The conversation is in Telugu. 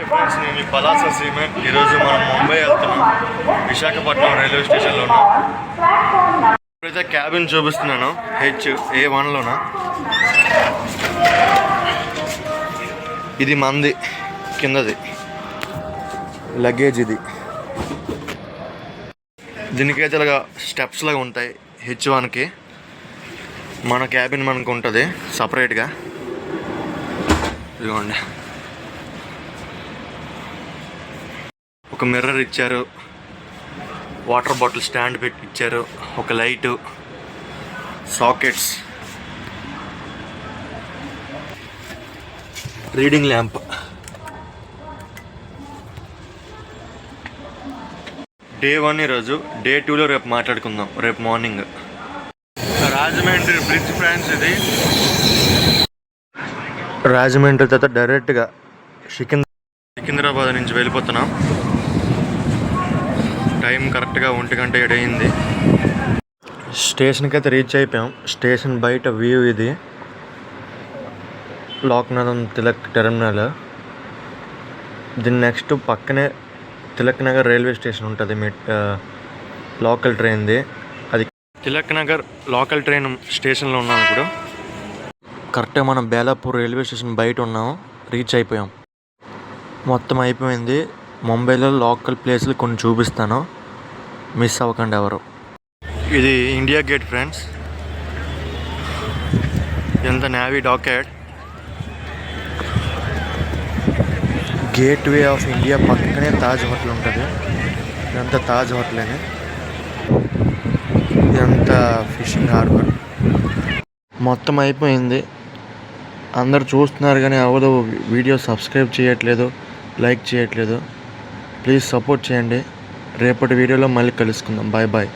ఫ్రెండ్స్, నేను పలాస సీమెన్. ఈరోజు మనం ముంబై వెళ్తున్నాం. విశాఖపట్నం రైల్వే స్టేషన్లో ఉన్నాం. ఇప్పుడైతే క్యాబిన్ చూపిస్తున్నాను. HA1లోనా. ఇది మంది, కిందది లగేజ్. ఇది దీనికైతే ఇలాగా స్టెప్స్ లాగా ఉంటాయి. H1కి మన క్యాబిన్ మనకు ఉంటుంది సపరేట్గా. ఇదిగోండి, ఒక మిర్రర్ ఇచ్చారు, వాటర్ బాటిల్ స్టాండ్ పెట్టి ఇచ్చారు, ఒక light, sockets, reading lamp. Day 1 ఈరోజు. డే 2లో రేపు మాట్లాడుకుందాం, రేపు మార్నింగ్. Rajahmundry bridge friends. ఇది రాజమండ్రి తర్వాత డైరెక్ట్గా సికింద్రాబాద్ నుంచి వెళ్ళిపోతున్నాం. టైం కరెక్ట్గా 1:07 అయింది. స్టేషన్కి అయితే రీచ్ అయిపోయాం. స్టేషన్ బయట వ్యూ ఇది. లోక్నాథం తిలక్ టెర్మినల్. దీని నెక్స్ట్ పక్కనే తిలక్ నగర్ రైల్వే స్టేషన్ ఉంటుంది. లోకల్ ట్రైన్ది. అది తిలక్ నగర్ లోకల్ ట్రైన్ స్టేషన్లో ఉన్నాం ఇప్పుడు. కరెక్ట్గా మనం బేలాపూర్ రైల్వే స్టేషన్ బయట ఉన్నాం. రీచ్ అయిపోయాం. మొత్తం అయిపోయింది. ముంబైలో లోకల్ ప్లేస్లు కొన్ని చూపిస్తాను, మిస్ అవ్వకండి ఎవరు. ఇది ఇండియా గేట్ ఫ్రెండ్స్. ఎంత navy dockyard. Gateway of India పక్కనే తాజ్ హోటల్ ఉంటుంది. ఇదంతా తాజ్ హోటలేనే. ఇదంతా ఫిషింగ్ హార్బర్. మొత్తం అయిపోయింది. అందరు చూస్తున్నారు కానీ ఎవరు వీడియో సబ్స్క్రైబ్ చేయట్లేదు, లైక్ చేయట్లేదు. ప్లీజ్ సపోర్ట్ చేయండి. రేపటి వీడియోలో మళ్ళీ కలుసుకుందాం. Bye bye.